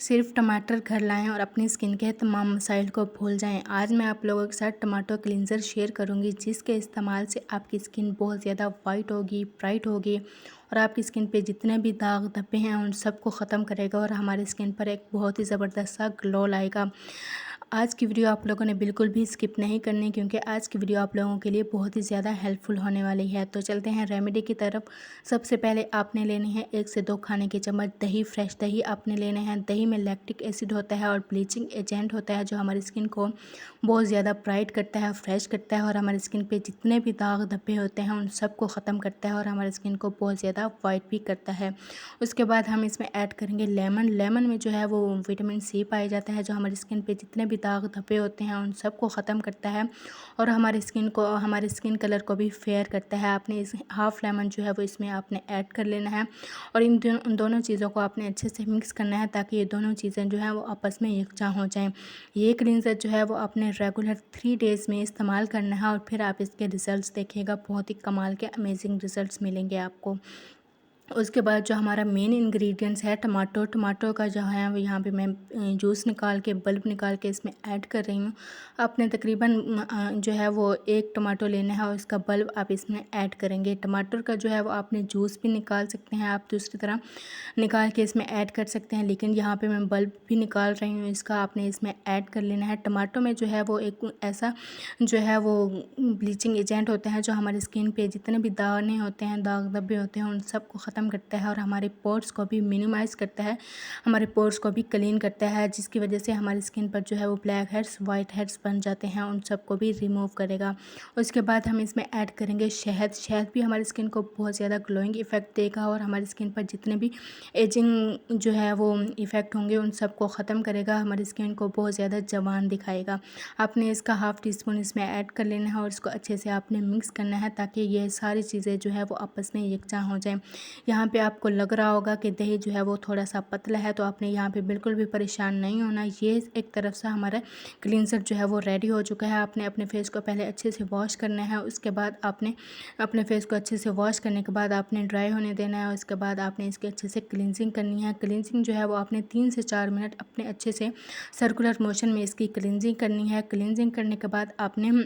सिर्फ टमाटर घर लाएं और अपनी स्किन के तमाम मसाइल को भूल जाएं। आज मैं आप लोगों के साथ टमाटो क्लींजर शेयर करूंगी जिसके इस्तेमाल से आपकी स्किन बहुत ज़्यादा वाइट होगी, ब्राइट होगी और आपकी स्किन पे जितने भी दाग धब्बे हैं उन सबको ख़त्म करेगा और हमारी स्किन पर एक बहुत ही ज़बरदस्त सा ग्लो लाएगा। आज की वीडियो आप लोगों ने बिल्कुल भी स्किप नहीं करनी क्योंकि आज की वीडियो आप लोगों के लिए बहुत ही ज़्यादा हेल्पफुल होने वाली है। तो चलते हैं रेमेडी की तरफ। सबसे पहले आपने लेनी है 1 से 2 खाने के चम्मच दही, फ्रेश दही आपने लेने हैं। दही में लैक्टिक एसिड होता है और ब्लीचिंग एजेंट होता है जो हमारी स्किन को बहुत ज़्यादा ब्राइट करता है, फ्रेश करता है और हमारी स्किन पे जितने भी दाग धब्बे होते हैं उन सबको ख़त्म करता है और हमारी स्किन को बहुत ज़्यादा वाइट भी करता है। उसके बाद हम इसमें ऐड करेंगे लेमन। लेमन में जो है वो विटामिन सी पाया जाता है जो हमारी स्किन पे जितने भी दाग धब्बे होते हैं उन सबको ख़त्म करता है और हमारी स्किन कलर को भी फेयर करता है। आपने इस हाफ़ लेमन जो है वो इसमें आपने ऐड कर लेना है और इन दोनों चीज़ों को आपने अच्छे से मिक्स करना है ताकि ये दोनों चीज़ें जो हैं वो आपस में यकजा हो जाएं। ये क्लींजर जो है वो आपने रेगुलर 3 डेज़ में इस्तेमाल करना है और फिर आप इसके रिज़ल्ट्स देखिएगा, बहुत ही कमाल के अमेजिंग रिज़ल्ट्स मिलेंगे आपको। उसके बाद जो हमारा मेन इंग्रेडिएंट्स है टमाटो का जो है वो यहाँ पे मैं जूस निकाल के, बल्ब निकाल के इसमें ऐड कर रही हूँ। आपने तकरीबन जो है वो 1 टमाटो लेना है और इसका बल्ब आप इसमें ऐड करेंगे। टमाटर का जो है वो आपने जूस भी निकाल सकते हैं, आप दूसरी तरह निकाल के इसमें ऐड कर सकते हैं, लेकिन यहाँ पे मैं बल्ब भी निकाल रही हूँ इसका, आपने इसमें ऐड कर लेना है। टमाटो में जो है वो एक ऐसा जो है वो ब्लीचिंग एजेंट होता है जो हमारी स्किन पे जितने भी दाने होते हैं, दाग धब्बे होते हैं उन सबको ख़त्म करता है और हमारे पोर्स को भी मिनिमाइज़ करता है, हमारे पोर्स को भी क्लीन करता है, जिसकी वजह से हमारी स्किन पर जो है वो ब्लैक हेड्स, वाइट हेड्स बन जाते हैं, उन सबको भी रिमूव करेगा। उसके बाद हम इसमें ऐड करेंगे शहद। शहद भी हमारी स्किन को बहुत ज़्यादा ग्लोइंग इफ़ेक्ट देगा और हमारी स्किन पर जितने भी एजिंग जो है वो इफ़ेक्ट होंगे उन सबको ख़त्म करेगा, हमारी स्किन को बहुत ज़्यादा जवान दिखाएगा। आपने इसका हाफ़ टी स्पून इसमें ऐड कर लेना है और इसको अच्छे से आपने मिक्स करना है ताकि ये सारी चीज़ें जो है वो आपस में यकजा हो जाएं। यहाँ पे आपको लग रहा होगा कि दही जो है वो थोड़ा सा पतला है, तो आपने यहाँ पे बिल्कुल भी परेशान नहीं होना। ये एक तरफ से हमारा क्लींजर जो है वो रेडी हो चुका है। आपने अपने फेस को पहले अच्छे से वॉश करना है, उसके बाद आपने अपने फेस को अच्छे से वॉश करने के बाद आपने ड्राई होने देना है। उसके बाद आपने इसकी अच्छे से क्लींजिंग करनी है। क्लींजिंग जो है वो आपने 3 से 4 मिनट अपने अच्छे से सर्कुलर मोशन में इसकी क्लींजिंग करनी है। क्लींजिंग करने के बाद आपने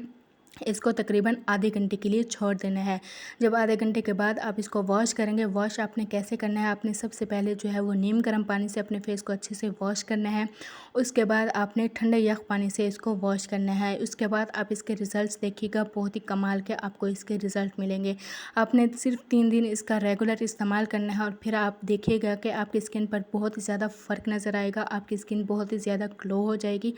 इसको तकरीबन आधे घंटे के लिए छोड़ देना है। जब आधे घंटे के बाद आप इसको वॉश करेंगे, वॉश आपने कैसे करना है, आपने सबसे पहले जो है वो नीम गर्म पानी से अपने फेस को अच्छे से वॉश करना है। उसके बाद आपने ठंडे यख पानी से इसको वॉश करना है। उसके बाद आप इसके रिज़ल्ट्स देखिएगा, बहुत ही कमाल के आपको इसके रिज़ल्ट मिलेंगे। आपने सिर्फ 3 दिन इसका रेगुलर इस्तेमाल करना है और फिर आप देखिएगा कि आपकी स्किन पर बहुत ही ज़्यादा फ़र्क नज़र आएगा। आपकी स्किन बहुत ही ज़्यादा ग्लो हो जाएगी,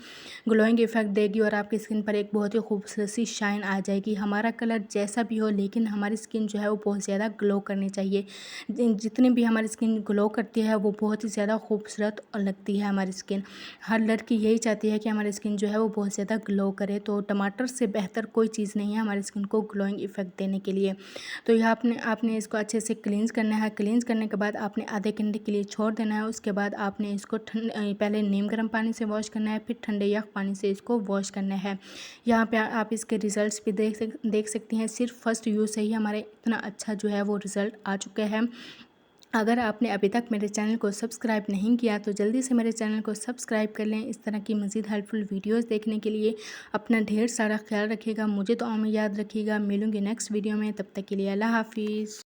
ग्लोइंग इफ़ेक्ट देगी और आपकी स्किन पर एक बहुत ही खूबसूरत सी शाइन आ जाएगी। हमारा कलर जैसा भी हो लेकिन हमारी स्किन जो है वो बहुत ज़्यादा ग्लो करनी चाहिए। जितनी भी हमारी स्किन ग्लो करती है वो बहुत ही ज़्यादा खूबसूरत लगती है हमारी स्किन। हर लड़की यही चाहती है कि हमारी स्किन जो है वो बहुत ज़्यादा ग्लो करे, तो टमाटर से बेहतर कोई चीज़ नहीं है हमारी स्किन को ग्लोइंग इफ़ेक्ट देने के लिए। तो यह आपने इसको अच्छे से क्लींस करना है। क्लींस करने के बाद आपने आधे घंटे के लिए छोड़ देना है। उसके बाद आपने इसको पहले नीम गर्म पानी से वॉश करना है, फिर ठंडे यख पानी से इसको वॉश करना है। यहाँ पे आप इसके रिज़ल्ट्स भी देख सकती हैं। सिर्फ फर्स्ट यूज़ से ही हमारे इतना अच्छा जो है वो रिज़ल्ट आ चुका है। अगर आपने अभी तक मेरे चैनल को सब्सक्राइब नहीं किया तो जल्दी से मेरे चैनल को सब्सक्राइब कर लें इस तरह की मज़ीद हेल्पफुल वीडियोस देखने के लिए। अपना ढेर सारा ख्याल रखिएगा, मुझे तो में याद रखिएगा। मिलूँगी नेक्स्ट वीडियो में, तब तक के लिए अल्लाह हाफ़िज़।